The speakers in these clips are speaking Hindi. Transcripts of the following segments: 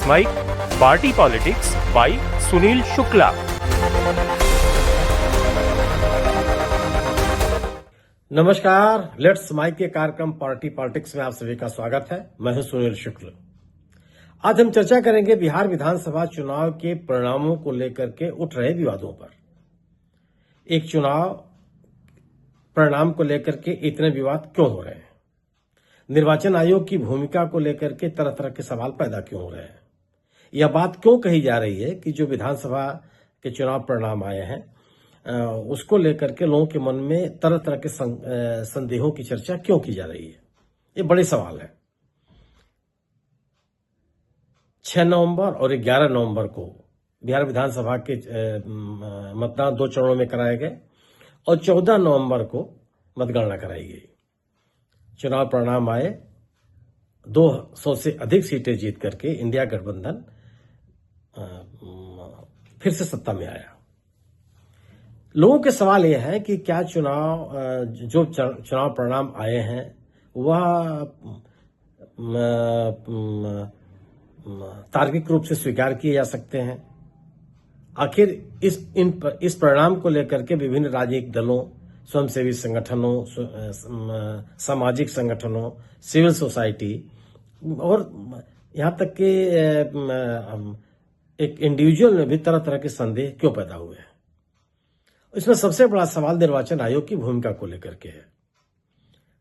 Mic party politics by Sunil Shukla. नमस्कार, लेट्स माइक के कार्यक्रम पार्टी पॉलिटिक्स में आप सभी का स्वागत है। मैं हूं सुनील शुक्ल। आज हम चर्चा करेंगे बिहार विधानसभा चुनाव के परिणामों को लेकर के उठ रहे विवादों पर। एक चुनाव परिणाम को लेकर के इतने विवाद क्यों हो रहे हैं? निर्वाचन आयोग की भूमिका को लेकर के तरह तरह के सवाल पैदा क्यों हो रहे हैं? यह बात क्यों कही जा रही है कि जो विधानसभा के चुनाव परिणाम आए हैं उसको लेकर के लोगों के मन में तरह तरह के संदेहों की चर्चा क्यों की जा रही है? ये बड़े सवाल है। 6 नवंबर और 11 नवंबर को बिहार विधानसभा के मतदान 2 चरणों में कराए गए और 14 नवंबर को मतगणना कराई गई। चुनाव परिणाम आए। 200 से अधिक सीटें जीत करके इंडिया गठबंधन फिर से सत्ता में आया। लोगों के सवाल यह है कि क्या जो चुनाव परिणाम आए हैं वह तार्किक रूप से स्वीकार किए जा सकते हैं? आखिर इस परिणाम को लेकर के विभिन्न राजनीतिक दलों, स्वयंसेवी संगठनों, सामाजिक संगठनों, सिविल सोसाइटी और यहां तक कि एक इंडिविजुअल में भी तरह तरह के संदेह क्यों पैदा हुए हैं? इसमें सबसे बड़ा सवाल निर्वाचन आयोग की भूमिका को लेकर के है।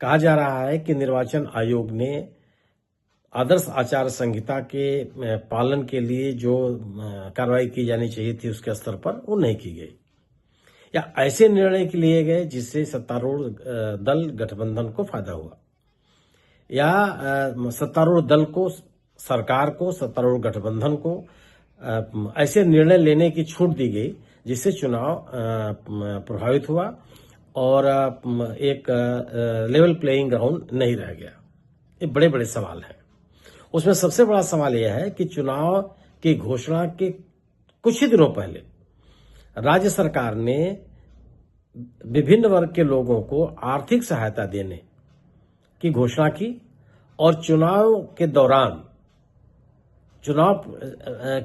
कहा जा रहा है कि निर्वाचन आयोग ने आदर्श आचार संहिता के पालन के लिए जो कार्रवाई की जानी चाहिए थी उसके स्तर पर वो नहीं की गई, या ऐसे निर्णय लिए गए जिससे सत्तारूढ़ दल गठबंधन को फायदा हुआ, या सत्तारूढ़ दल को, सरकार को, सत्तारूढ़ गठबंधन को ऐसे निर्णय लेने की छूट दी गई जिससे चुनाव प्रभावित हुआ और एक लेवल प्लेइंग ग्राउंड नहीं रह गया। ये बड़े बड़े सवाल हैं। उसमें सबसे बड़ा सवाल यह है कि चुनाव की घोषणा के कुछ ही दिनों पहले राज्य सरकार ने विभिन्न वर्ग के लोगों को आर्थिक सहायता देने की घोषणा की और चुनाव के दौरान, चुनाव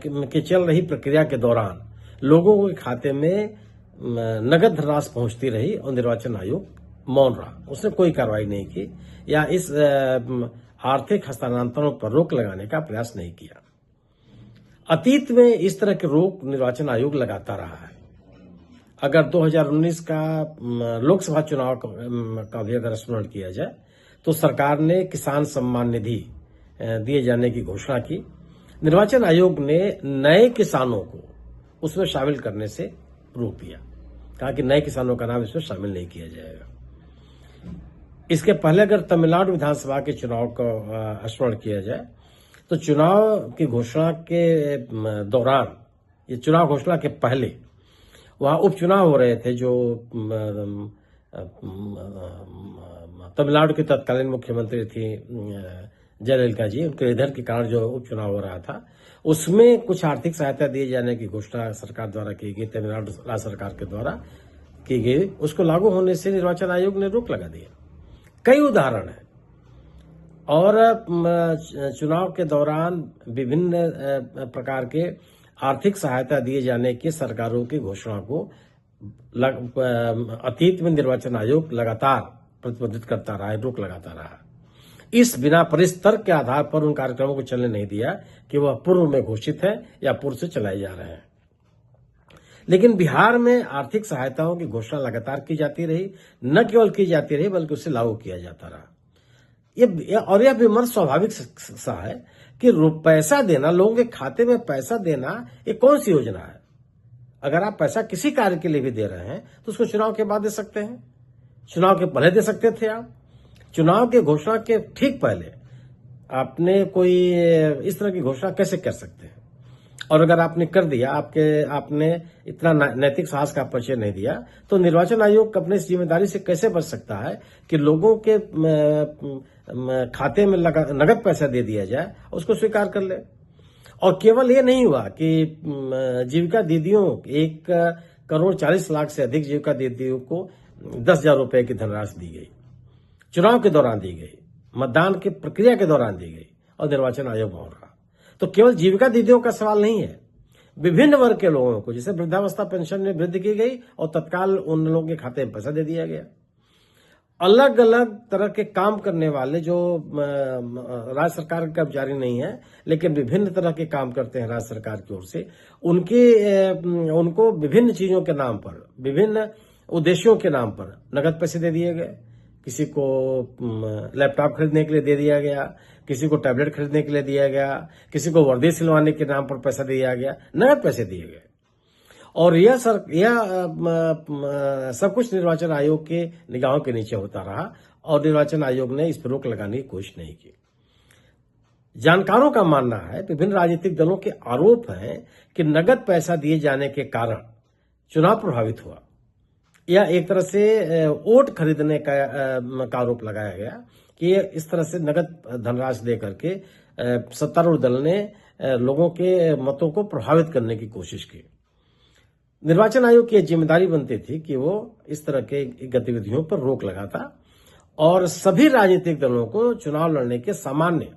के चल रही प्रक्रिया के दौरान लोगों के खाते में नगद धनराशि पहुंचती रही और निर्वाचन आयोग मौन रहा। उसने कोई कार्रवाई नहीं की या इस आर्थिक हस्तांतरणों पर रोक लगाने का प्रयास नहीं किया। अतीत में इस तरह के रोक निर्वाचन आयोग लगाता रहा है। अगर 2019 का लोकसभा चुनाव का भी अगर स्मरण किया जाए तो सरकार ने किसान सम्मान निधि दिए जाने की घोषणा की। निर्वाचन आयोग ने नए किसानों को उसमें शामिल करने से रोक दिया, कहा कि नए किसानों का नाम इसमें शामिल नहीं किया जाएगा। इसके पहले अगर तमिलनाडु विधानसभा के चुनाव का स्मरण किया जाए तो चुनाव की घोषणा के दौरान, ये चुनाव घोषणा के पहले वहां उपचुनाव हो रहे थे जो तमिलनाडु की तत्कालीन मुख्यमंत्री थी जयललिता जी, उनके निधन के कारण जो उपचुनाव हो रहा था उसमें कुछ आर्थिक सहायता दिए जाने की घोषणा सरकार द्वारा की गई, तमिलनाडु राज्य सरकार के द्वारा की गई। उसको लागू होने से निर्वाचन आयोग ने रोक लगा दिया। कई उदाहरण हैं और चुनाव के दौरान विभिन्न प्रकार के आर्थिक सहायता दिए जाने की सरकारों की घोषणा को अतीत में निर्वाचन आयोग लगातार प्रतिबंधित करता रहा है, रोक लगाता रहा। इस बिना परिस्तर के आधार पर उन कार्यक्रमों को चलने नहीं दिया कि वह पूर्व में घोषित है या पूर्व से चलाए जा रहे हैं। लेकिन बिहार में आर्थिक सहायताओं की घोषणा लगातार की जाती रही, न केवल की जाती रही बल्कि उसे लागू किया जाता रहा। यह विमर्श स्वाभाविक सा है कि पैसा देना, लोगों के खाते में पैसा देना, ये कौन सी योजना है? अगर आप पैसा किसी कार्य के लिए भी दे रहे हैं तो उसको चुनाव के बाद दे सकते हैं, चुनाव के पहले दे सकते थे। आप चुनाव के घोषणा के ठीक पहले आपने कोई इस तरह की घोषणा कैसे कर सकते हैं? और अगर आपने कर दिया, आपने इतना नैतिक साहस का परिचय नहीं दिया तो निर्वाचन आयोग अपने इस जिम्मेदारी से कैसे बच सकता है कि लोगों के खाते में नगद पैसा दे दिया जाए, उसको स्वीकार कर ले। और केवल ये नहीं हुआ कि जीविका दीदियों 1,40,00,000 से अधिक जीविका दीदियों को 10,000 रुपए की धनराशि दी गई, चुनाव के दौरान दी गई, मतदान की प्रक्रिया के दौरान दी गई और निर्वाचन आयोग मौन रहा। तो केवल जीविका दीदियों का सवाल नहीं है, विभिन्न वर्ग के लोगों को, जैसे वृद्धावस्था पेंशन में वृद्धि की गई और तत्काल उन लोगों के खाते में पैसा दे दिया गया। अलग अलग तरह के काम करने वाले जो राज्य सरकार के कर्मचारी नहीं है लेकिन विभिन्न तरह के काम करते हैं राज्य सरकार की ओर से, उनको विभिन्न चीजों के नाम पर, विभिन्न उद्देश्यों के नाम पर नगद पैसे दे दिए गए। किसी को लैपटॉप खरीदने के लिए दे दिया गया, किसी को टैबलेट खरीदने के लिए दिया गया, किसी को वर्दी सिलवाने के नाम पर पैसा दिया गया, नगद पैसे दिए गए। और यह सब कुछ निर्वाचन आयोग के निगाहों के नीचे होता रहा और निर्वाचन आयोग ने इस पर रोक लगाने की कोशिश नहीं की। जानकारों का मानना है, विभिन्न राजनीतिक दलों के आरोप हैं कि नगद पैसा दिए जाने के कारण चुनाव प्रभावित हुआ, या एक तरह से वोट खरीदने का आरोप लगाया गया कि इस तरह से नगद धनराशि दे करके सत्तारूढ़ दल ने लोगों के मतों को प्रभावित करने की कोशिश की। निर्वाचन आयोग की जिम्मेदारी बनती थी कि वो इस तरह के गतिविधियों पर रोक लगाता और सभी राजनीतिक दलों को चुनाव लड़ने के सामान्य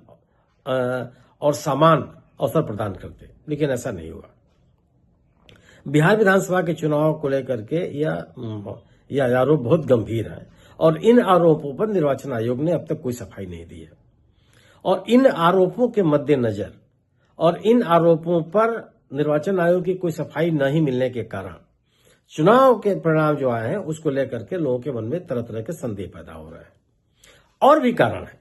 और समान अवसर प्रदान करते, लेकिन ऐसा नहीं हुआ। बिहार विधानसभा के चुनाव को लेकर के यह आरोप बहुत गंभीर है और इन आरोपों पर निर्वाचन आयोग ने अब तक कोई सफाई नहीं दी है। और इन आरोपों के मद्देनजर और इन आरोपों पर निर्वाचन आयोग की कोई सफाई नहीं मिलने के कारण चुनाव के परिणाम जो आए हैं उसको लेकर के लोगों के मन में तरह तरह के संदेह पैदा हो रहे हैं। और भी कारण है,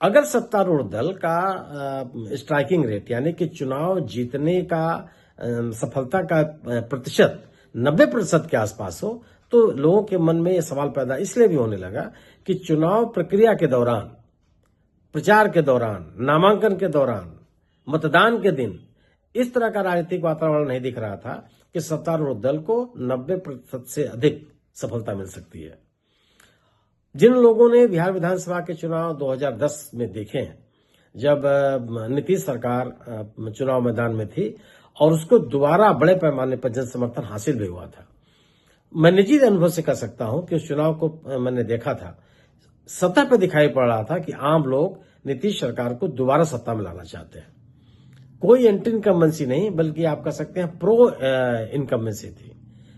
अगर सत्तारूढ़ दल का स्ट्राइकिंग रेट यानी कि चुनाव जीतने का सफलता का प्रतिशत 90% के आसपास हो तो लोगों के मन में यह सवाल पैदा इसलिए भी होने लगा कि चुनाव प्रक्रिया के दौरान, प्रचार के दौरान, नामांकन के दौरान, मतदान के दिन इस तरह का राजनीतिक वातावरण नहीं दिख रहा था कि सत्तारूढ़ दल को 90% से अधिक सफलता मिल सकती है। जिन लोगों ने बिहार विधानसभा के चुनाव 2010 में देखे हैं, जब नीतीश सरकार चुनाव मैदान में थी और उसको दोबारा बड़े पैमाने पर जन समर्थन हासिल भी हुआ था, मैं निजी अनुभव से कह सकता हूं कि उस चुनाव को मैंने देखा था, सतह पर दिखाई पड़ रहा था कि आम लोग नीतीश सरकार को दोबारा सत्ता में लाना चाहते हैं। कोई एंटी इनकम्बेंसी नहीं, बल्कि आप कह सकते हैं प्रो इनकम्बेंसी थी,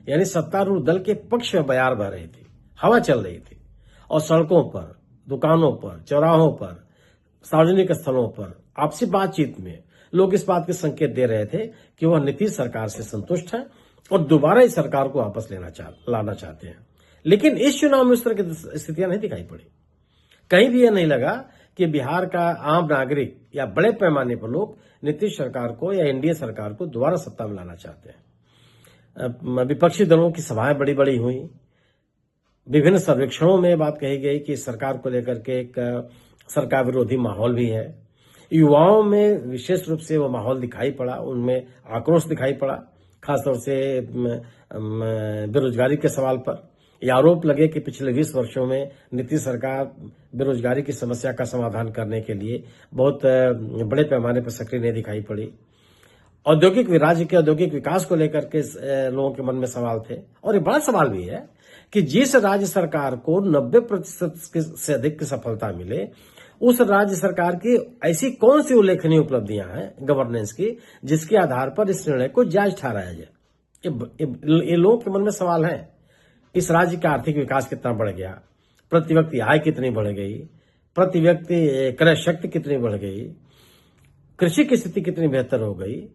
यानी सत्तारूढ़ दल के पक्ष में बयार बह रही थी, हवा चल रही थी और सड़कों पर, दुकानों पर, चौराहों पर, सार्वजनिक स्थलों पर आपसी बातचीत में लोग इस बात के संकेत दे रहे थे कि वह नीतीश सरकार से संतुष्ट है और दोबारा इस सरकार को वापस लाना चाहते हैं। लेकिन इस चुनाव में उस तरह की स्थितियां नहीं दिखाई पड़ी। कहीं भी यह नहीं लगा कि बिहार का आम नागरिक या बड़े पैमाने पर लोग नीतीश सरकार को या एनडीए सरकार को दोबारा सत्ता में लाना चाहते हैं। विपक्षी दलों की सभाएं बड़ी बड़ी हुई, विभिन्न सर्वेक्षणों में बात कही गई कि सरकार को लेकर के एक सरकार विरोधी माहौल भी है। युवाओं में विशेष रूप से वो माहौल दिखाई पड़ा, उनमें आक्रोश दिखाई पड़ा, खासतौर से बेरोजगारी के सवाल पर। यह आरोप लगे कि पिछले 20 वर्षों में नीतीश सरकार बेरोजगारी की समस्या का समाधान करने के लिए बहुत बड़े पैमाने पर सक्रिय नहीं दिखाई पड़ी। राज्य के औद्योगिक विकास को लेकर के लोगों के मन में सवाल थे। और ये बड़ा सवाल भी है कि जिस राज्य सरकार को 90% से अधिक की सफलता मिले, उस राज्य सरकार की ऐसी कौन सी उल्लेखनीय उपलब्धियां हैं गवर्नेंस की जिसके आधार पर इस निर्णय को जायज ठहराया जाए। ये लोगों के मन में सवाल है। इस राज्य का आर्थिक विकास कितना बढ़ गया, प्रति व्यक्ति आय कितनी बढ़ गई, प्रति व्यक्ति क्रय शक्ति कितनी बढ़ गई, कृषि की स्थिति कितनी बेहतर हो गई।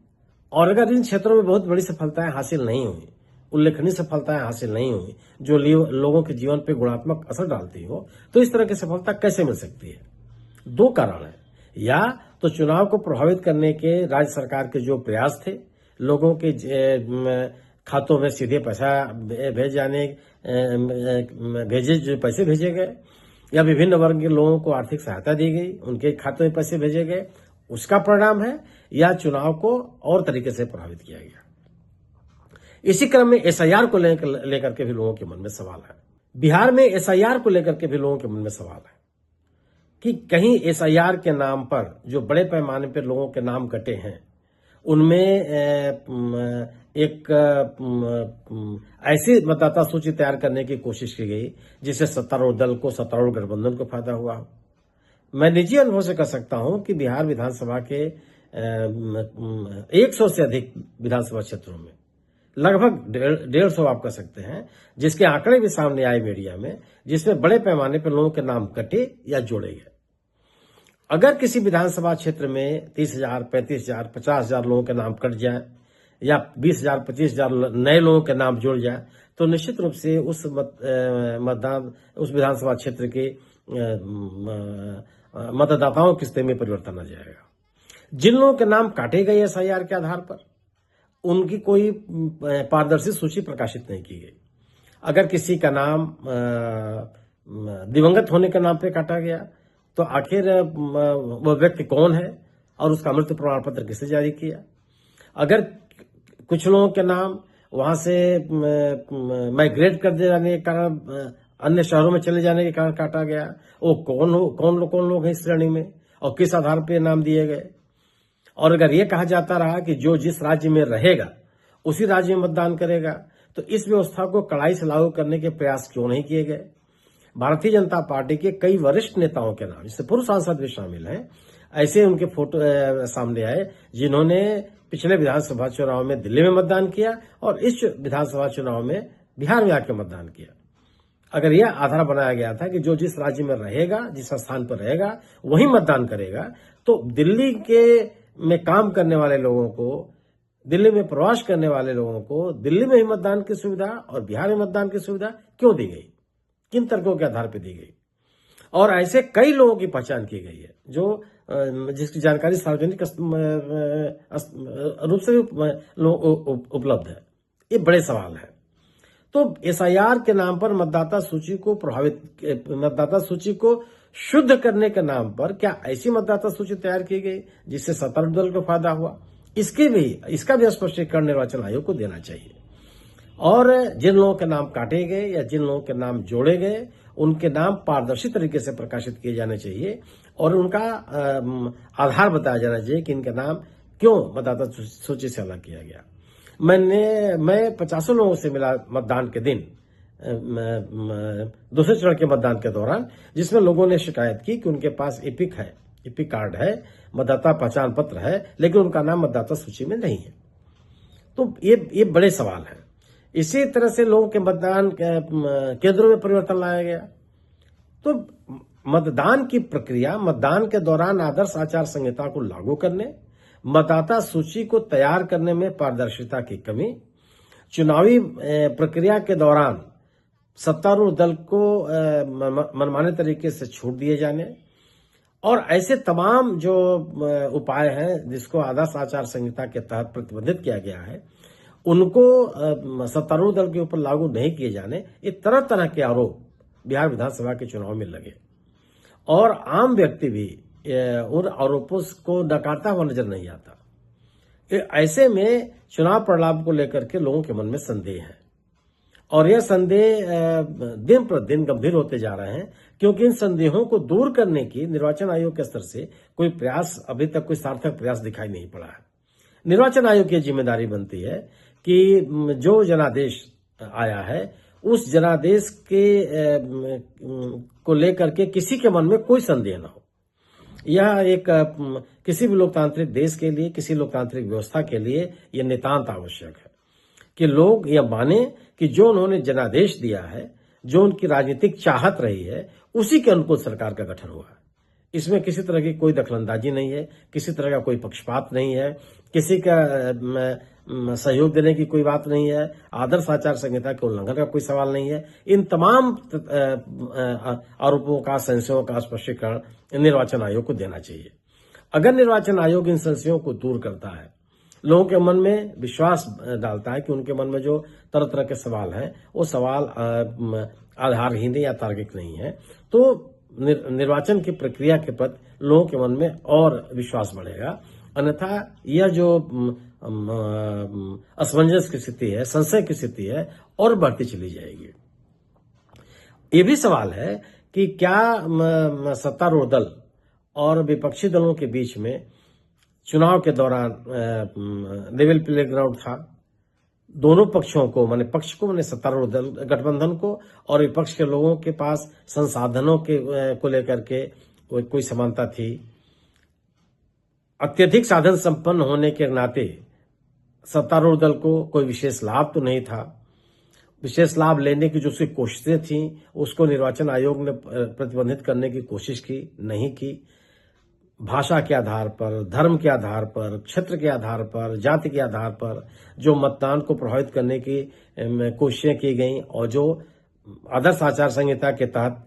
और अगर इन क्षेत्रों में बहुत बड़ी सफलताएं हासिल नहीं हुई, उल्लेखनीय सफलताएं हासिल नहीं हुई जो लोगों के जीवन पर गुणात्मक असर डालती हो, तो इस तरह की सफलता कैसे मिल सकती है? दो कारण है। या तो चुनाव को प्रभावित करने के राज्य सरकार के जो प्रयास थे, लोगों के खातों में सीधे पैसा पैसे भेजे गए, या विभिन्न वर्ग के लोगों को आर्थिक सहायता दी गई, उनके खातों में पैसे भेजे गए, उसका परिणाम है, या चुनाव को और तरीके से प्रभावित किया गया। इसी क्रम में एसआईआर को लेकर के भी लोगों के मन में सवाल है। बिहार में एसआईआर को लेकर के भी लोगों के मन में सवाल है कि कहीं एसआईआर के नाम पर जो बड़े पैमाने पर लोगों के नाम कटे हैं, उनमें एक ऐसी मतदाता सूची तैयार करने की कोशिश की गई जिससे सत्तारूढ़ दल को, सत्तारूढ़ गठबंधन को फायदा हुआ। मैं निजी अनुभव से कह सकता हूं कि बिहार विधानसभा के 100 से अधिक विधानसभा क्षेत्रों में, लगभग 150 आप कह सकते हैं, जिसके आंकड़े भी सामने आए मीडिया में, जिसमें बड़े पैमाने पर लोगों के नाम कटे या जोड़े गए। अगर किसी विधानसभा क्षेत्र में 30,000, 35,000, 50,000 लोगों के नाम कट जाए या 20,000, 25,000 नए लोगों के नाम जुड़ जाए, तो निश्चित रूप से उस विधानसभा क्षेत्र के मतदाताओं की स्थिति में परिवर्तन आ जाएगा। जिन लोगों के नाम काटे गए एसआईआर के आधार पर, उनकी कोई पारदर्शी सूची प्रकाशित नहीं की गई। अगर किसी का नाम दिवंगत होने के नाम पे काटा गया, तो आखिर वह व्यक्ति कौन है और उसका मृत्यु प्रमाण पत्र किसने जारी किया? अगर कुछ लोगों के नाम वहां से माइग्रेट कर जाने के कारण, अन्य शहरों में चले जाने के कारण काटा गया, वो कौन लोग हैं इस श्रेणी में और किस आधार पर नाम दिए गए? और अगर ये कहा जाता रहा कि जो जिस राज्य में रहेगा उसी राज्य में मतदान करेगा, तो इस व्यवस्था को कड़ाई से लागू करने के प्रयास क्यों नहीं किए गए? भारतीय जनता पार्टी के कई वरिष्ठ नेताओं के नाम, जिससे पूर्व सांसद भी शामिल हैं, ऐसे उनके फोटो सामने आए जिन्होंने पिछले विधानसभा चुनाव में दिल्ली में मतदान किया और इस विधानसभा चुनाव में बिहार में आकर मतदान किया। अगर यह आधार बनाया गया था कि जो जिस राज्य में रहेगा, जिस स्थान पर रहेगा, वही मतदान करेगा, तो दिल्ली में काम करने वाले लोगों को, दिल्ली में प्रवास करने वाले लोगों को दिल्ली में ही मतदान की सुविधा और बिहार में मतदान की सुविधा क्यों दी गई? किन तर्कों के आधार पर दी गई? और ऐसे कई लोगों की पहचान की गई है जो जिसकी जानकारी सार्वजनिक रूप से भी उपलब्ध है। ये बड़े सवाल है। तो एसआईआर के नाम पर मतदाता सूची को शुद्ध करने के नाम पर क्या ऐसी मतदाता सूची तैयार की गई जिससे सत्तारूढ़ दल को फायदा हुआ? इसका भी स्पष्टीकरण निर्वाचन आयोग को देना चाहिए। और जिन लोगों के नाम काटे गए या जिन लोगों के नाम जोड़े गए, उनके नाम पारदर्शी तरीके से प्रकाशित किए जाने चाहिए और उनका आधार बताया जाना चाहिए कि इनके नाम क्यों मतदाता सूची से अलग किया गया। मैं 50 लोगों से मिला मतदान के दिन, दूसरे चरण के मतदान के दौरान, जिसमें लोगों ने शिकायत की कि उनके पास एपिक कार्ड है, मतदाता पहचान पत्र है, लेकिन उनका नाम मतदाता सूची में नहीं है। तो ये बड़े सवाल हैं। इसी तरह से लोगों के मतदान केंद्रों में परिवर्तन लाया गया। तो मतदान की प्रक्रिया, मतदान के दौरान आदर्श आचार संहिता को लागू करने, मतदाता सूची को तैयार करने में पारदर्शिता की कमी, चुनावी प्रक्रिया के दौरान सत्तारूढ़ दल को मनमाने तरीके से छूट दिए जाने और ऐसे तमाम जो उपाय हैं जिसको आदर्श आचार संहिता के तहत प्रतिबंधित किया गया है, उनको सत्तारूढ़ दल के ऊपर लागू नहीं किए जाने, ये तरह तरह के आरोप बिहार विधानसभा के चुनाव में लगे और आम व्यक्ति भी उन आरोपों को नकारता हुआ नजर नहीं आता। ऐसे में चुनाव परिणाम को लेकर के लोगों के मन में संदेह है और यह संदेह दिन प्रतिदिन गंभीर होते जा रहे हैं, क्योंकि इन संदेहों को दूर करने की निर्वाचन आयोग के स्तर से कोई प्रयास, अभी तक कोई सार्थक प्रयास दिखाई नहीं पड़ा है। निर्वाचन आयोग की जिम्मेदारी बनती है कि जो जनादेश आया है उस जनादेश को लेकर के किसी के मन में कोई संदेह न हो। यह एक किसी भी लोकतांत्रिक देश के लिए, किसी लोकतांत्रिक व्यवस्था के लिए यह नितांत आवश्यक है कि लोग यह माने कि जो उन्होंने जनादेश दिया है, जो उनकी राजनीतिक चाहत रही है, उसी के अनुकूल सरकार का गठन हुआ है। इसमें किसी तरह की कोई दखलंदाजी नहीं है, किसी तरह का कोई पक्षपात नहीं है, किसी का सहयोग देने की कोई बात नहीं है, आदर्श आचार संहिता के उल्लंघन का कोई सवाल नहीं है। इन तमाम आरोपों का, संशयों का स्पष्टीकरण निर्वाचन आयोग को देना चाहिए। अगर निर्वाचन आयोग इन संशयों को दूर करता है, लोगों के मन में विश्वास डालता है कि उनके मन में जो तरह तरह के सवाल हैं वो सवाल आधारहीन या तार्किक नहीं है, तो निर्वाचन की प्रक्रिया के प्रति लोगों के मन में और विश्वास बढ़ेगा। अन्यथा यह जो असमंजस की स्थिति है, संशय की स्थिति है, और बढ़ती चली जाएगी। ये भी सवाल है कि क्या सत्तारूढ़ दल और विपक्षी दलों के बीच में चुनाव के दौरान लेवल प्लेग्राउंड था। दोनों पक्षों को, माने सत्तारूढ़ दल गठबंधन को और विपक्ष के लोगों के पास संसाधनों को लेकर के कोई समानता थी। अत्यधिक साधन संपन्न होने के नाते सत्तारूढ़ दल को कोई विशेष लाभ तो नहीं था। विशेष लाभ लेने की जो उसकी कोशिशें थी उसको निर्वाचन आयोग ने प्रतिबंधित करने की कोशिश की, नहीं की। भाषा के आधार पर, धर्म के आधार पर, क्षेत्र के आधार पर, जाति के आधार पर जो मतदान को प्रभावित करने की कोशिशें की गई और जो आदर्श आचार संहिता के तहत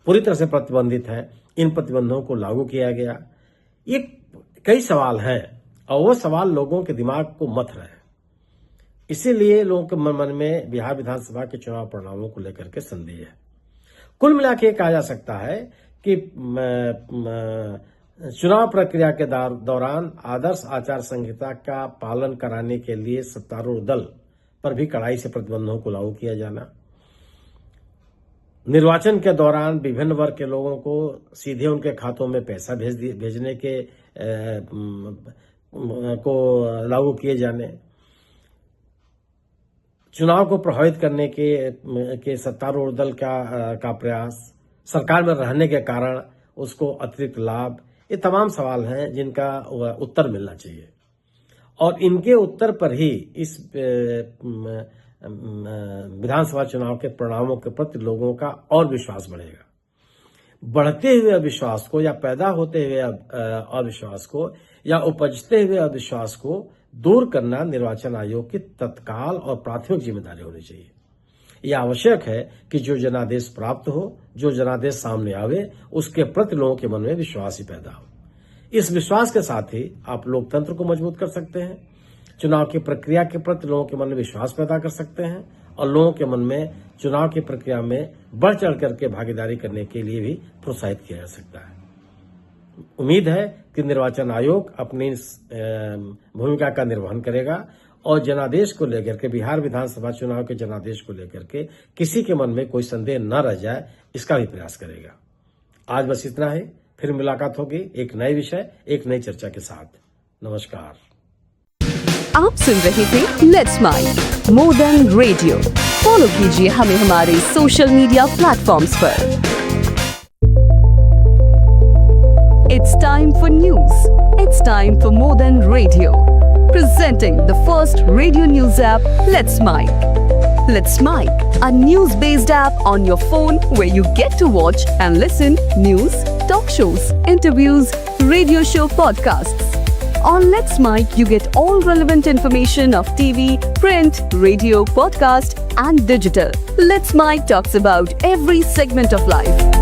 पूरी तरह से प्रतिबंधित है, इन प्रतिबंधों को लागू किया गया। ये कई सवाल हैं और वो सवाल लोगों के दिमाग को मथ रहे हैं। इसीलिए लोगों के मन में बिहार विधानसभा के चुनाव परिणामों को लेकर के संदेह है। कुल मिला के कहा जा सकता है कि चुनाव प्रक्रिया के दौरान आदर्श आचार संहिता का पालन कराने के लिए सत्तारूढ़ दल पर भी कड़ाई से प्रतिबंधों को लागू किया जाना, निर्वाचन के दौरान विभिन्न वर्ग के लोगों को सीधे उनके खातों में पैसा भेजने के को लागू किए जाने, चुनाव को प्रभावित करने के सत्तारूढ़ दल का प्रयास, सरकार में रहने के कारण उसको अतिरिक्त लाभ, ये तमाम सवाल हैं जिनका उत्तर मिलना चाहिए और इनके उत्तर पर ही इस विधानसभा चुनाव के परिणामों के प्रति लोगों का और विश्वास बढ़ेगा। बढ़ते हुए अविश्वास को या पैदा होते हुए अविश्वास को या उपजते हुए अविश्वास को दूर करना निर्वाचन आयोग की तत्काल और प्राथमिक जिम्मेदारी होनी चाहिए। यह आवश्यक है कि जो जनादेश प्राप्त हो, जो जनादेश सामने आवे, उसके प्रति लोगों के मन में विश्वास ही पैदा हो। इस विश्वास के साथ ही आप लोकतंत्र को मजबूत कर सकते हैं, चुनाव की प्रक्रिया के प्रति लोगों के मन में विश्वास पैदा कर सकते हैं और लोगों के मन में चुनाव की प्रक्रिया में बढ़ चढ़ करके भागीदारी करने के लिए भी प्रोत्साहित किया जा सकता है। उम्मीद है कि निर्वाचन आयोग अपनी इस भूमिका का निर्वहन करेगा और जनादेश को लेकर के, बिहार विधानसभा चुनाव के जनादेश को लेकर के किसी के मन में कोई संदेह न रह जाए, इसका भी प्रयास करेगा। आज बस इतना ही, फिर मुलाकात होगी एक नए विषय, एक नई चर्चा के साथ। नमस्कार। आप सुन रहे थे let's mike more than radio. Follow कीजिए हमें हमारे सोशल मीडिया प्लेटफॉर्म्स पर। It's time for news. It's time for more than radio. Presenting the first radio news app, Let's Mic. Let's Mic, a news-based app on your phone where you get to watch and listen news, talk shows, interviews, radio show podcasts. On Let's Mic, you get all relevant information of TV, print, radio, podcast, and digital. Let's Mic talks about every segment of life.